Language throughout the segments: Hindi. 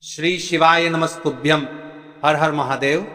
श्री शिवाय नमस्तुभ्यम। हर हर महादेव।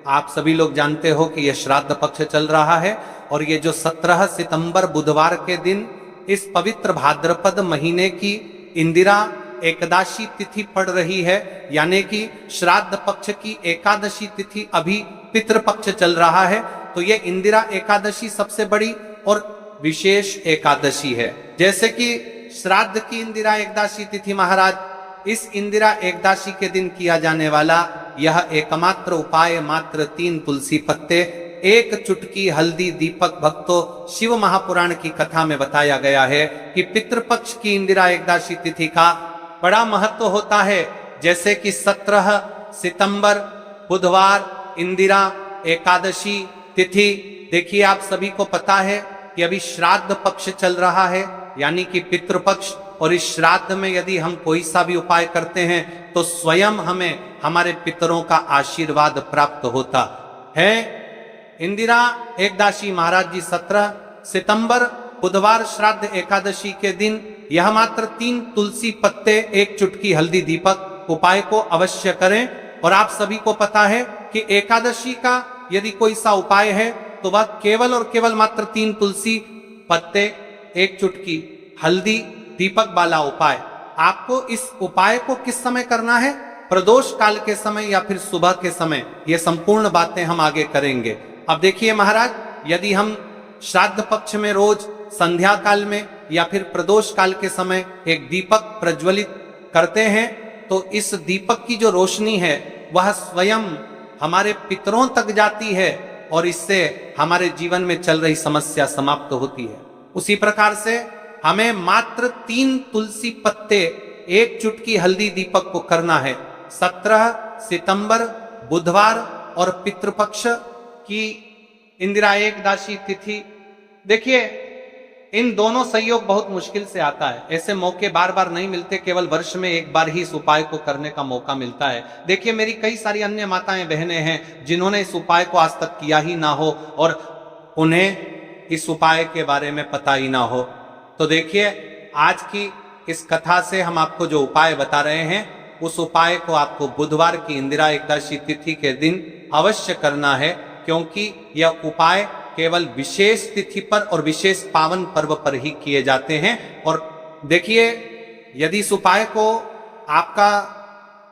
आप सभी लोग जानते हो कि यह श्राद्ध पक्ष चल रहा है और ये जो 17 सितंबर बुधवार के दिन इस पवित्र भाद्रपद महीने की इंदिरा एकादशी तिथि पड़ रही है, यानी कि श्राद्ध पक्ष की एकादशी तिथि अभी पितृपक्ष चल रहा है। तो ये इंदिरा एकादशी सबसे बड़ी और विशेष एकादशी है। जैसे कि श्राद्ध की इंदिरा एकादशी तिथि महाराज, इस इंदिरा एकादशी के दिन किया जाने वाला यह एकमात्र उपाय मात्र 3 तुलसी पत्ते, 1 चुटकी हल्दी, दीपक। भक्तों, शिव महापुराण की कथा में बताया गया है कि पितृपक्ष की इंदिरा एकादशी तिथि का बड़ा महत्व होता है। जैसे कि 17 सितंबर बुधवार इंदिरा एकादशी तिथि। देखिए, आप सभी को पता है कि अभी श्राद्ध पक्ष चल रहा है, यानी कि पितृपक्ष। और इस श्राद्ध में यदि हम कोई सा भी उपाय करते हैं तो स्वयं हमें हमारे पितरों का आशीर्वाद प्राप्त होता है। इंदिरा एकादशी महाराज जी 17 सितंबर बुधवार श्राद्ध एकादशी के दिन यह मात्र 3 तुलसी पत्ते, 1 चुटकी हल्दी, दीपक उपाय को अवश्य करें। और आप सभी को पता है कि एकादशी का यदि कोई सा उपाय है तो वह केवल और केवल मात्र 3 तुलसी पत्ते, 1 चुटकी हल्दी, दीपक वाला उपाय। आपको इस उपाय को किस समय करना है? प्रदोष काल के समय या फिर सुबह के समय। ये संपूर्ण बातें हम आगे करेंगे। अब देखिए महाराज, यदि हम श्राद्ध पक्ष में रोज संध्या काल में या फिर प्रदोष काल के समय एक दीपक प्रज्वलित करते हैं तो इस दीपक की जो रोशनी है वह स्वयं हमारे पितरों तक जाती है और इससे हमारे जीवन में चल रही समस्या समाप्त होती है। उसी प्रकार से हमें मात्र 3 तुलसी पत्ते, 1 चुटकी हल्दी, दीपक को करना है। 17 सितंबर बुधवार और पितृपक्ष की इंदिरा एकादशी तिथि। देखिए, इन दोनों संयोग बहुत मुश्किल से आता है। ऐसे मौके बार बार नहीं मिलते, केवल वर्ष में एक बार ही इस उपाय को करने का मौका मिलता है। देखिए, मेरी कई सारी अन्य माताएं बहनें हैं जिन्होंने इस उपाय को आज तक किया ही ना हो और उन्हें इस उपाय के बारे में पता ही ना हो। तो देखिए, आज की इस कथा से हम आपको जो उपाय बता रहे हैं उस उपाय को आपको बुधवार की इंदिरा एकादशी तिथि के दिन अवश्य करना है, क्योंकि यह उपाय केवल विशेष तिथि पर और विशेष पावन पर्व पर ही किए जाते हैं। और देखिए, यदि इस उपाय को आपका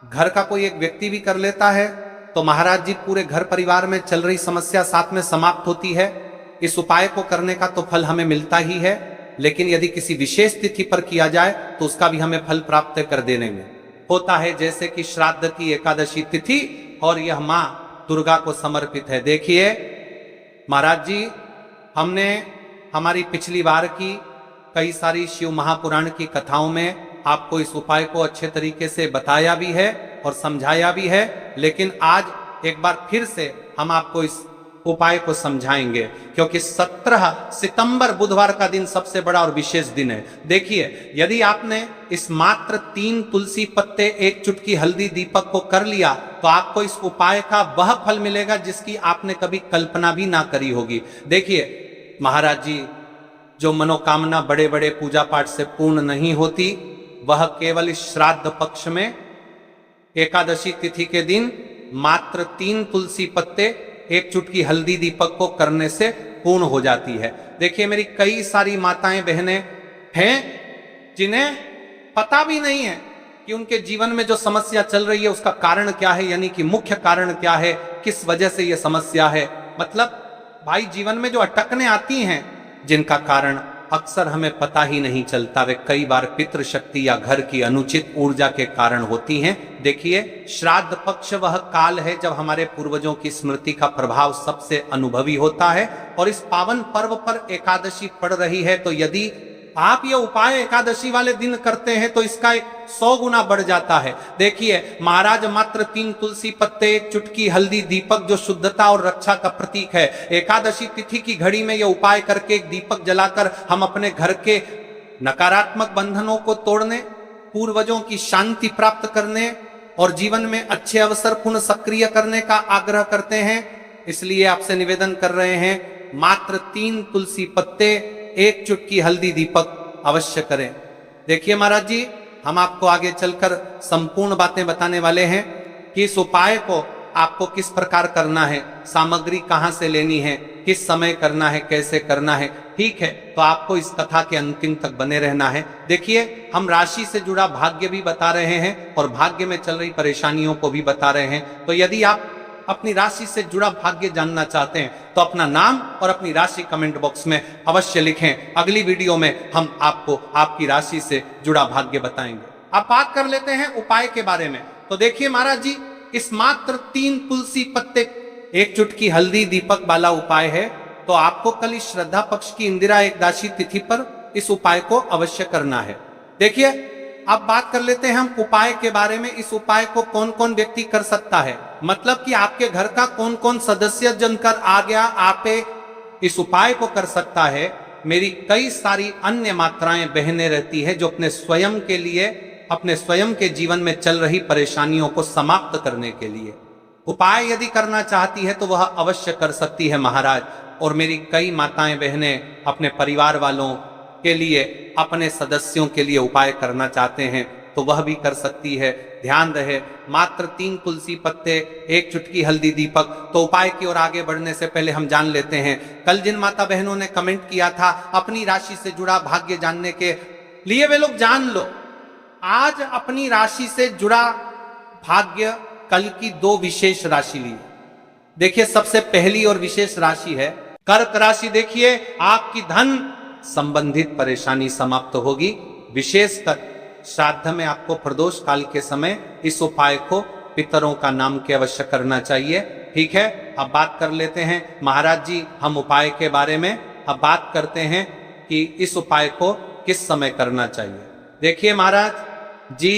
घर का कोई एक व्यक्ति भी कर लेता है तो महाराज जी पूरे घर परिवार में चल रही समस्या साथ में समाप्त होती है। इस उपाय को करने का तो फल हमें मिलता ही है, लेकिन यदि किसी विशेष तिथि पर किया जाए तो उसका भी हमें फल प्राप्त कर देने में होता है। जैसे कि श्राद्ध की एकादशी तिथि और यह मां दुर्गा को समर्पित है। देखिए महाराज जी, हमने हमारी पिछली बार की कई सारी शिव महापुराण की कथाओं में आपको इस उपाय को अच्छे तरीके से बताया भी है और समझाया भी है, लेकिन आज एक बार फिर से हम आपको इस उपाय को समझाएंगे, क्योंकि 17 सितंबर बुधवार का दिन सबसे बड़ा और विशेष दिन है। देखिए, यदि आपने इस मात्र 3 तुलसी पत्ते, 1 चुटकी हल्दी, दीपक को कर लिया तो आपको इस उपाय का वह फल मिलेगा जिसकी आपने कभी कल्पना भी ना करी होगी। देखिए महाराज जी, जो मनोकामना बड़े बड़े पूजा पाठ से पूर्ण नहीं होती वह केवल इस श्राद्ध पक्ष में एकादशी तिथि के दिन मात्र 3 तुलसी पत्ते, 1 चुटकी हल्दी, दीपक को करने से पूर्ण हो जाती है। देखिए, मेरी कई सारी माताएं बहनें हैं जिन्हें पता भी नहीं है कि उनके जीवन में जो समस्या चल रही है उसका कारण क्या है, यानी कि मुख्य कारण क्या है, किस वजह से यह समस्या है। मतलब भाई, जीवन में जो अटकने आती हैं जिनका कारण अक्सर हमें पता ही नहीं चलता, वे कई बार पितृशक्ति या घर की अनुचित ऊर्जा के कारण होती हैं। देखिए, श्राद्ध पक्ष वह काल है जब हमारे पूर्वजों की स्मृति का प्रभाव सबसे अनुभवी होता है और इस पावन पर्व पर एकादशी पड़ रही है, तो यदि आप ये उपाय एकादशी वाले दिन करते हैं तो इसका 100 गुना बढ़ जाता है। देखिए महाराज, मात्र 3 तुलसी पत्ते, 1 चुटकी हल्दी, दीपक जो शुद्धता और रक्षा का प्रतीक है, एकादशी तिथि की घड़ी में यह उपाय करके एक दीपक जलाकर हम अपने घर के नकारात्मक बंधनों को तोड़ने, पूर्वजों की शांति प्राप्त करने और जीवन में अच्छे अवसर पुनः सक्रिय करने का आग्रह करते हैं। इसलिए आपसे निवेदन कर रहे हैं, मात्र 3 तुलसी पत्ते, 1 चुटकी हल्दी, दीपक अवश्य करें। देखिए महाराज जी, हम आपको आगे चलकर संपूर्ण बातें बताने वाले हैं कि इस उपाय को आपको किस प्रकार करना है, सामग्री कहां से लेनी है, किस समय करना है, कैसे करना है। ठीक है, तो आपको इस कथा के अंतिम तक बने रहना है। देखिए, हम राशि से जुड़ा भाग्य भी बता रहे हैं और भाग्य में चल रही परेशानियों को भी बता रहे हैं। तो यदि आप अपनी राशि से जुड़ा भाग्य जानना चाहते हैं तो अपना नाम और अपनी राशि कमेंट बॉक्स में अवश्य लिखें। अगली वीडियो में हम आपको आपकी राशि से जुड़ा भाग्य बताएंगे। अब बात कर लेते हैं उपाय के बारे में। तो देखिए महाराज जी, इस मात्र 3 तुलसी पत्ते 1 चुटकी हल्दी दीपक वाला उपाय है। तो आपको कल इस श्रद्धा पक्ष की इंदिरा एकदशी तिथि पर इस उपाय को अवश्य करना है। देखिए, अब बात कर लेते हैं हम उपाय के बारे में। इस उपाय को कौन कौन व्यक्ति कर सकता है, मतलब कि आपके घर का कौन कौन सदस्य जनकर आ गया आपे इस उपाय को कर सकता है। मेरी कई सारी अन्य मात्राएं बहनें रहती है जो अपने स्वयं के लिए, अपने स्वयं के जीवन में चल रही परेशानियों को समाप्त करने के लिए उपाय यदि करना चाहती है तो वह अवश्य कर सकती है महाराज। और मेरी कई माताएं बहनें अपने परिवार वालों के लिए, अपने सदस्यों के लिए उपाय करना चाहते हैं तो वह भी कर सकती है। ध्यान रहे, मात्र 3 तुलसी पत्ते 1 चुटकी हल्दी दीपक। तो उपाय की ओर आगे बढ़ने से पहले हम जान लेते हैं, कल जिन माता बहनों ने कमेंट किया था अपनी राशि से जुड़ा भाग्य जानने के लिए, वे लोग जान लो आज अपनी राशि से जुड़ा भाग्य कल की 2 विशेष राशि ली। देखिए, सबसे पहली और विशेष राशि है कर्क राशि। देखिए, आपकी धन संबंधित परेशानी समाप्त होगी। विशेषकर श्राद्ध में आपको प्रदोष काल के समय इस उपाय को पितरों का नाम के अवश्य करना चाहिए। ठीक है, अब बात कर लेते हैं महाराज जी हम उपाय के बारे में। अब बात करते हैं कि इस उपाय को किस समय करना चाहिए। देखिए महाराज जी,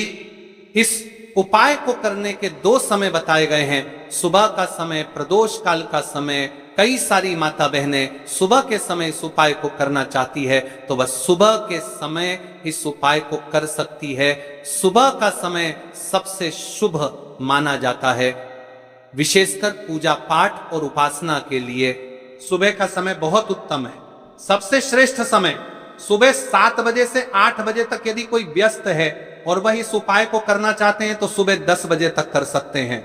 इस उपाय को करने के 2 समय बताए गए हैं, सुबह का समय, प्रदोष काल का समय। कई सारी माता बहनें सुबह के समय इस उपाय को करना चाहती है तो वह सुबह के समय इस उपाय को कर सकती है। सुबह का समय सबसे शुभ माना जाता है, विशेषकर पूजा पाठ और उपासना के लिए सुबह का समय बहुत उत्तम है। सबसे श्रेष्ठ समय सुबह 7 बजे से 8 बजे तक। यदि कोई व्यस्त है और वह इस उपाय को करना चाहते हैं तो सुबह 10 बजे तक कर सकते हैं।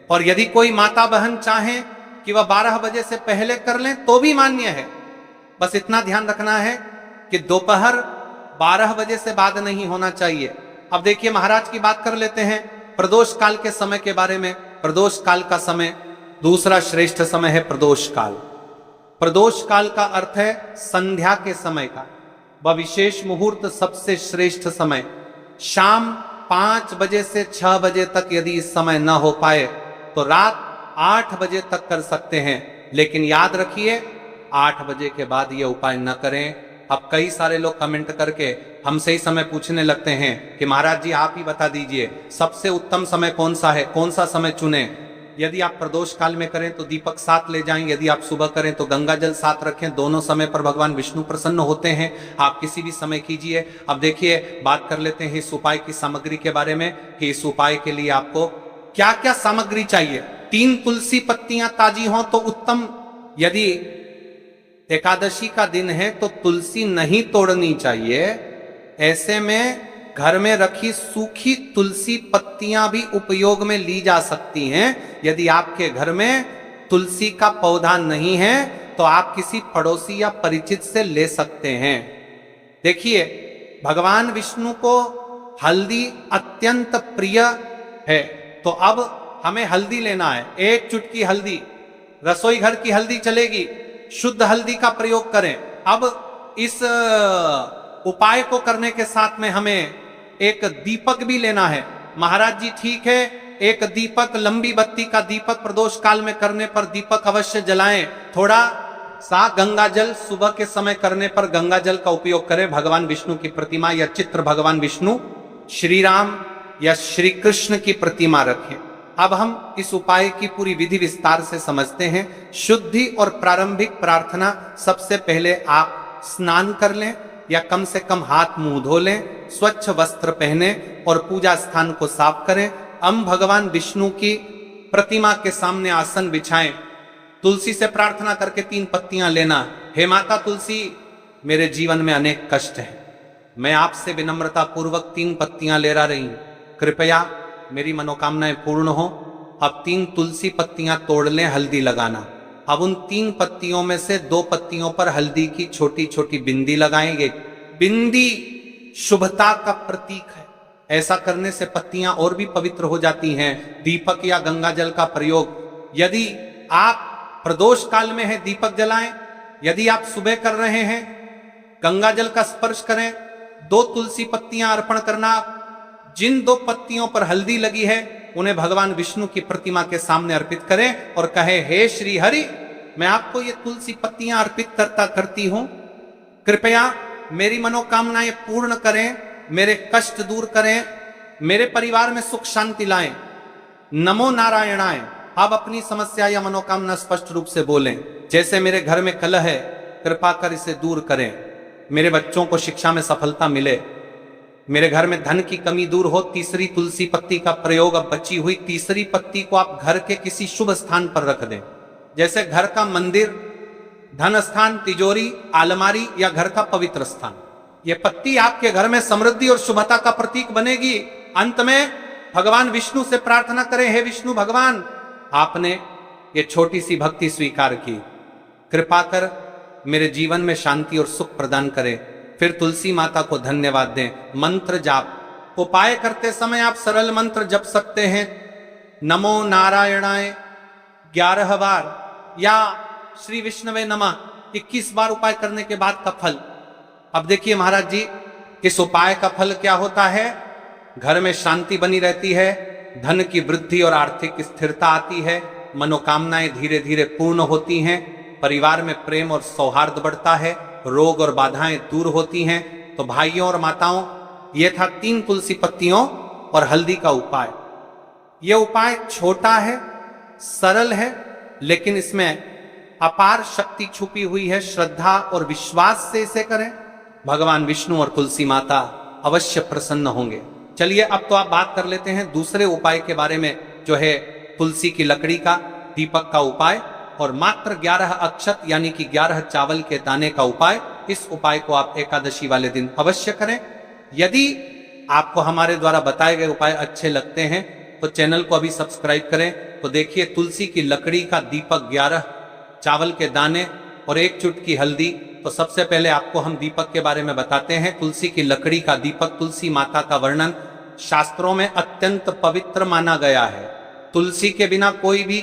और यदि कोई माता बहन चाहे कि वह 12 बजे से पहले कर लें तो भी मान्य है। बस इतना ध्यान रखना है कि दोपहर 12 बजे से बाद नहीं होना चाहिए। अब देखिए महाराज की बात कर लेते हैं प्रदोष काल के समय के बारे में। प्रदोष काल का समय दूसरा श्रेष्ठ समय है प्रदोष काल। प्रदोष काल का अर्थ है संध्या के समय का। वह विशेष मुहूर्त सबसे श्रेष्ठ समय शाम 5 बजे से 6 बजे तक। यदि इस समय न हो पाए तो रात 8 बजे तक कर सकते हैं, लेकिन याद रखिए 8 बजे के बाद ये उपाय न करें। अब कई सारे लोग कमेंट करके हमसे ही समय पूछने लगते हैं कि महाराज जी आप ही बता दीजिए सबसे उत्तम समय कौन सा है, कौन सा समय चुने। यदि आप प्रदोष काल में करें तो दीपक साथ ले जाएं, यदि आप सुबह करें तो गंगा जल साथ रखें। दोनों समय पर भगवान विष्णु प्रसन्न होते हैं, आप किसी भी समय कीजिए। अब देखिए बात कर लेते हैं इस उपाय की सामग्री के बारे में कि इस उपाय के लिए आपको क्या क्या सामग्री चाहिए। 3 तुलसी पत्तियां ताजी हों तो उत्तम। यदि एकादशी का दिन है तो तुलसी नहीं तोड़नी चाहिए। ऐसे में घर में रखी सूखी तुलसी पत्तियां भी उपयोग में ली जा सकती हैं। यदि आपके घर में तुलसी का पौधा नहीं है तो आप किसी पड़ोसी या परिचित से ले सकते हैं। देखिए भगवान विष्णु को हल्दी अत्यंत प्रिय है, तो अब हमें हल्दी लेना है। 1 चुटकी हल्दी, रसोई घर की हल्दी चलेगी, शुद्ध हल्दी का प्रयोग करें। अब इस उपाय को करने के साथ में हमें एक दीपक भी लेना है। महाराज जी ठीक है, एक दीपक, लंबी बत्ती का दीपक प्रदोष काल में करने पर दीपक अवश्य जलाएं। थोड़ा सा गंगा जल सुबह के समय करने पर गंगा जल का उपयोग करें। भगवान विष्णु की प्रतिमा या चित्र, भगवान विष्णु, श्री राम या श्री कृष्ण की प्रतिमा रखें। अब हम इस उपाय की पूरी विधि विस्तार से समझते हैं। शुद्धि और प्रारंभिक प्रार्थना, सबसे पहले आप स्नान कर लें या कम से कम हाथ मुंह धो लें, स्वच्छ वस्त्र पहने और पूजा स्थान को साफ करें। हम भगवान विष्णु की प्रतिमा के सामने आसन बिछाएं। तुलसी से प्रार्थना करके 3 पत्तियां लेना। हे माता तुलसी, मेरे जीवन में अनेक कष्ट हैं, मैं आपसे विनम्रता पूर्वक 3 पत्तियां ले रही हूं, कृपया मेरी मनोकामनाएं पूर्ण हो। अब 3 तुलसी पत्तियां तोड़ लें, हल्दी लगाना। अब उन 3 पत्तियों में से 2 पत्तियों पर हल्दी की छोटी छोटी बिंदी लगाएंगे। बिंदी शुभता का प्रतीक है। ऐसा करने से पत्तियां और भी पवित्र हो जाती हैं। दीपक या गंगा जल का प्रयोग, यदि आप प्रदोष काल में है दीपक जलाएं, यदि आप सुबह कर रहे हैं गंगा जल का स्पर्श करें। 2 तुलसी पत्तियां अर्पण करना। जिन 2 पत्तियों पर हल्दी लगी है उन्हें भगवान विष्णु की प्रतिमा के सामने अर्पित करें और कहे, हे श्री हरि, मैं आपको ये तुलसी पत्तियां अर्पित करती हूं, कृपया मेरी मनोकामनाएं पूर्ण करें, मेरे कष्ट दूर करें, मेरे परिवार में सुख शांति लाएं। नमो नारायणाय। आप अपनी समस्या या मनोकामना स्पष्ट रूप से बोलें। जैसे मेरे घर में कलह है, कृपा कर इसे दूर करें। मेरे बच्चों को शिक्षा में सफलता मिले। मेरे घर में धन की कमी दूर हो। तीसरी तुलसी पत्ती का प्रयोग। अब बची हुई तीसरी पत्ती को आप घर के किसी शुभ स्थान पर रख दें, जैसे घर का मंदिर, धन स्थान, तिजोरी, अलमारी या घर का पवित्र स्थान। यह पत्ती आपके घर में समृद्धि और शुभता का प्रतीक बनेगी। अंत में भगवान विष्णु से प्रार्थना करें, हे विष्णु भगवान, आपने ये छोटी सी भक्ति स्वीकार की, कृपा कर मेरे जीवन में शांति और सुख प्रदान करें। फिर तुलसी माता को धन्यवाद दें। मंत्र जाप। उपाय करते समय आप सरल मंत्र जप सकते हैं। नमो नारायणाय 11 बार या श्री विष्णवे नमः 21 बार उपाय करने के बाद का फल। अब देखिए महाराज जी, इस उपाय का फल क्या होता है? घर में शांति बनी रहती है, धन की वृद्धि और आर्थिक स्थिरता आती है, मनोकामनाएं धीरे धीरे पूर्ण होती हैं, परिवार में प्रेम और सौहार्द बढ़ता है, रोग और बाधाएं दूर होती हैं। तो भाइयों और माताओं, यह था 3 तुलसी पत्तियों और हल्दी का उपाय। यह उपाय छोटा है, सरल है, लेकिन इसमें अपार शक्ति छुपी हुई है। श्रद्धा और विश्वास से इसे करें, भगवान विष्णु और तुलसी माता अवश्य प्रसन्न होंगे। चलिए अब तो आप बात कर लेते हैं दूसरे उपाय के बारे में, जो है तुलसी की लकड़ी का दीपक का उपाय और मात्र 11 अक्षत यानी कि 11 चावल के दाने का उपाय। इस उपाय को आप एकादशी वाले दिन अवश्य करें। यदि आपको हमारे द्वारा बताए गए उपाय अच्छे लगते हैं तो चैनल को अभी सब्सक्राइब करें। तो देखिए, तुलसी की लकड़ी का दीपक, 11 चावल के दाने और 1 चुटकी हल्दी। तो सबसे पहले आपको हम दीपक के बारे में बताते हैं। तुलसी की लकड़ी का दीपक, तुलसी माता का वर्णन शास्त्रों में अत्यंत पवित्र माना गया है। तुलसी के बिना कोई भी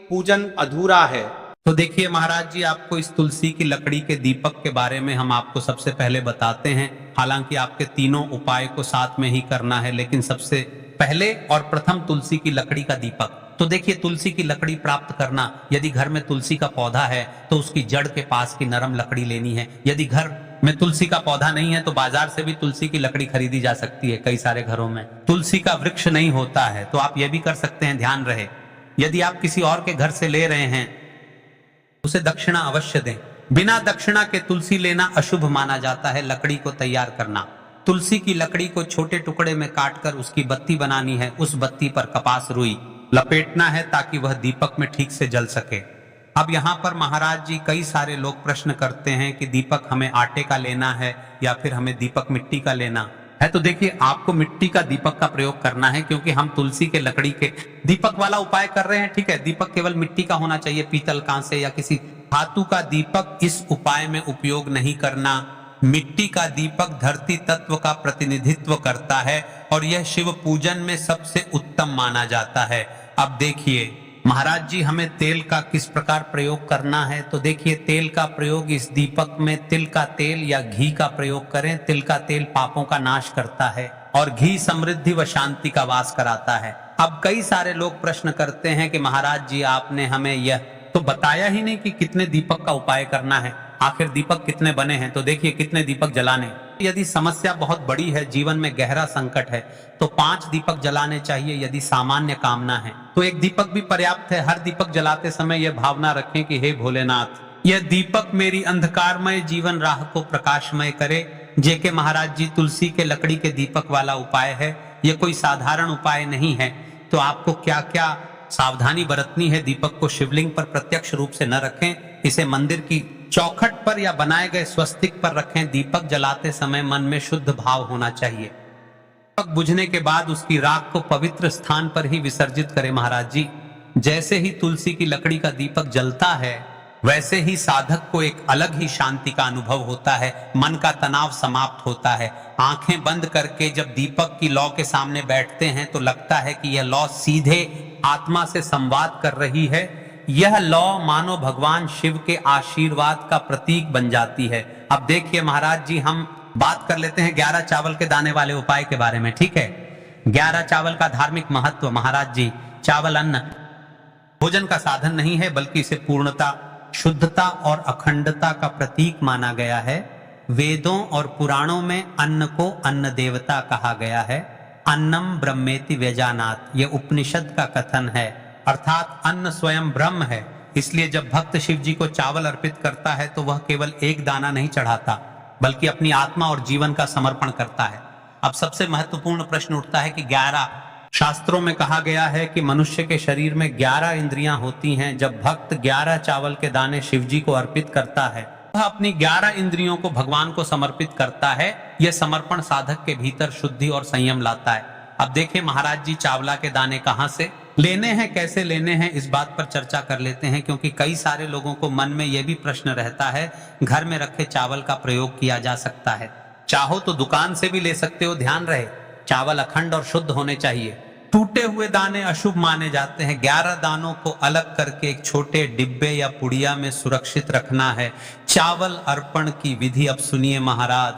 पूजन अधूरा है। तो देखिए महाराज जी, आपको इस तुलसी की लकड़ी के दीपक के बारे में हम आपको सबसे पहले बताते हैं। हालांकि आपके तीनों उपाय को साथ में ही करना है, लेकिन सबसे पहले और प्रथम तुलसी की लकड़ी का दीपक। तो देखिए, तुलसी की लकड़ी प्राप्त करना, यदि घर में तुलसी का पौधा है तो उसकी जड़ के पास की नरम लकड़ी लेनी है। यदि घर में तुलसी का पौधा नहीं है तो बाजार से भी तुलसी की लकड़ी खरीदी जा सकती है। कई सारे घरों में तुलसी का वृक्ष नहीं होता है, तो आप ये भी कर सकते हैं, ध्यान रहे। यदि आप किसी और के घर से ले रहे हैं, उसे दक्षिणा अवश्य दें। बिना दक्षिणा के तुलसी लेना अशुभ माना जाता है। लकड़ी को तैयार करना, तुलसी की लकड़ी को छोटे टुकड़े में काटकर उसकी बत्ती बनानी है। उस बत्ती पर कपास रुई लपेटना है ताकि वह दीपक में ठीक से जल सके। अब यहाँ पर महाराज जी, कई सारे लोग प्रश्न करते हैं कि दीपक हमें आटे का लेना है या फिर हमें दीपक मिट्टी का लेना है। तो देखिए, आपको मिट्टी का दीपक का प्रयोग करना है, क्योंकि हम तुलसी के लकड़ी के दीपक वाला उपाय कर रहे हैं। ठीक है, दीपक केवल मिट्टी का होना चाहिए, पीतल, कांसे या किसी धातु का दीपक इस उपाय में उपयोग नहीं करना। मिट्टी का दीपक धरती तत्व का प्रतिनिधित्व करता है और यह शिव पूजन में सबसे उत्तम माना जाता है। अब देखिए महाराज जी, हमें तेल का किस प्रकार प्रयोग करना है। तो देखिए, तेल का प्रयोग इस दीपक में तिल का तेल या घी का प्रयोग करें। तिल का तेल पापों का नाश करता है और घी समृद्धि व शांति का वास कराता है। अब कई सारे लोग प्रश्न करते हैं कि महाराज जी, आपने हमें यह तो बताया ही नहीं कि कितने दीपक का उपाय करना है, आखिर दीपक कितने बने हैं। तो देखिए, कितने दीपक जलाने। यदि समस्या बहुत बड़ी है, जीवन में गहरा संकट है, तो 5 दीपक जलाने चाहिए। यदि सामान्य कामना है तो 1 दीपक भी पर्याप्त है। हर दीपक जलाते समय यह भावना रखें कि हे भोलेनाथ, यह दीपक मेरी अंधकारमय जीवन राह को प्रकाशमय करे। जेके महाराज जी, तुलसी के लकड़ी के दीपक वाला उपाय है, यह कोई साधारण उपाय नहीं है। तो आपको क्या क्या सावधानी बरतनी है। दीपक को शिवलिंग पर प्रत्यक्ष रूप से न रखें, इसे मंदिर की चौखट पर या बनाए गए स्वस्तिक पर रखें। दीपक जलाते समय मन में शुद्ध भाव होना चाहिए। दीपक बुझने के बाद उसकी राख को पवित्र स्थान पर ही विसर्जित करें। महाराज जी, जैसे ही तुलसी की लकड़ी का दीपक जलता है वैसे ही साधक को एक अलग ही शांति का अनुभव होता है, मन का तनाव समाप्त होता है। आंखें बंद करके जब दीपक की लौ के सामने बैठते हैं तो लगता है कि यह लौ सीधे आत्मा से संवाद कर रही है। यह लौ मानो भगवान शिव के आशीर्वाद का प्रतीक बन जाती है। अब देखिए महाराज जी, हम बात कर लेते हैं 11 चावल के दाने वाले उपाय के बारे में, ठीक है। 11 चावल का धार्मिक महत्व। महाराज जी, चावल अन्न भोजन का साधन नहीं है, बल्कि इसे पूर्णता, शुद्धता और अखंडता का प्रतीक माना गया है। वेदों और पुराणों में अन्न को अन्न देवता कहा गया है। अन्नम ब्रह्मेति व्यजानात, यह उपनिषद का कथन है, अर्थात अन्न स्वयं ब्रह्म है। इसलिए जब भक्त शिव जी को चावल अर्पित करता है तो वह केवल एक दाना नहीं चढ़ाता, बल्कि अपनी आत्मा और जीवन का समर्पण करता है। अब सबसे महत्वपूर्ण प्रश्न उठता है कि 11 शास्त्रों में कहा गया है कि मनुष्य के शरीर में 11 इंद्रियां होती हैं। जब भक्त 11 चावल के दाने शिव जी को अर्पित करता है, वह अपनी 11 इंद्रियों को भगवान को समर्पित करता है। यह समर्पण साधक के भीतर शुद्धि और संयम लाता है। अब देखिए महाराज जी, चावला के दाने कहाँ से लेने हैं, कैसे लेने हैं, इस बात पर चर्चा कर लेते हैं, क्योंकि कई सारे लोगों को मन में यह भी प्रश्न रहता है, घर में रखे चावल का प्रयोग किया जा सकता है। चाहो तो दुकान से भी ले सकते हो, ध्यान रहे चावल अखंड और शुद्ध होने चाहिए। टूटे हुए दाने अशुभ माने जाते हैं। 11 दानों को अलग करके एक छोटे डिब्बे या पुड़िया में सुरक्षित रखना है। चावल अर्पण की विधि अब सुनिए महाराज।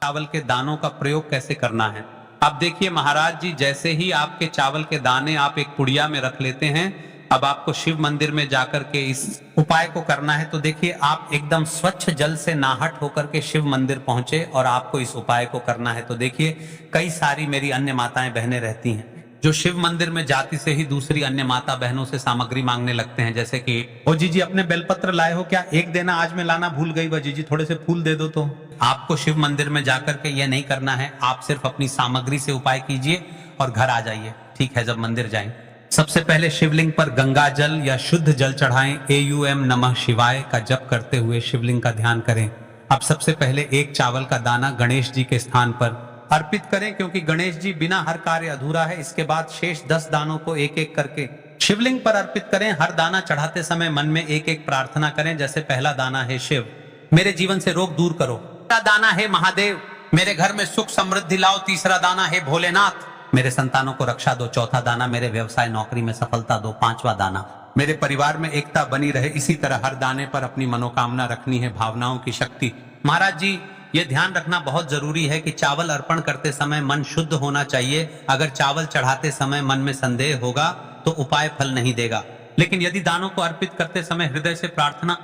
चावल के दानों का प्रयोग कैसे करना है। अब देखिए महाराज जी, जैसे ही आपके चावल के दाने आप एक पुड़िया में रख लेते हैं, अब आपको शिव मंदिर में जाकर के इस उपाय को करना है। तो देखिए, आप एकदम स्वच्छ जल से नाहट होकर के शिव मंदिर पहुंचे और आपको इस उपाय को करना है। तो देखिए, कई सारी मेरी अन्य माताएं बहनें रहती हैं जो शिव मंदिर में जाती से ही दूसरी अन्य माता बहनों से सामग्री मांगने लगते हैं, जैसे कि ओ जी अपने बेलपत्र लाए हो क्या, एक देना, आज मैं लाना भूल गई, वह जी थोड़े से फूल दे दो। तो आपको शिव मंदिर में जाकर के यह नहीं करना है। आप सिर्फ अपनी सामग्री से उपाय कीजिए और घर आ जाइए, ठीक है। जब मंदिर जाएं, सबसे पहले शिवलिंग पर गंगा जल या शुद्ध जल चढ़ाएं। AUM नमः शिवाय का जप करते हुए शिवलिंग का ध्यान करें। अब सबसे पहले एक चावल का दाना गणेश जी के स्थान पर अर्पित करें, क्योंकि गणेश जी बिना हर कार्य अधूरा है। इसके बाद शेष 10 दानों को एक एक करके शिवलिंग पर अर्पित करें। हर दाना चढ़ाते समय मन में एक एक प्रार्थना करें, जैसे पहला दाना है शिव, मेरे जीवन से रोग दूर करो। दूसरा दाना है महादेव, मेरे घर में सुख समृद्धि लाओ। तीसरा दाना है भोलेनाथ, मेरे संतानों को रक्षा दो। चौथा दाना, मेरे व्यवसाय नौकरी में सफलता दो। पांचवा दाना, मेरे परिवार में एकता बनी रहे। इसी तरह हर दाने पर अपनी मनोकामना रखनी है, भावनाओं की शक्ति। महाराज जी, यह ध्यान रखना बहुत जरूरी है कि चावल अर्पण करते समय मन शुद्ध होना चाहिए। अगर चावल चढ़ाते समय मन में संदेह होगा तो उपाय फल नहीं देगा। लेकिन यदि दानों को अर्पित करते समय हृदय से प्रार्थना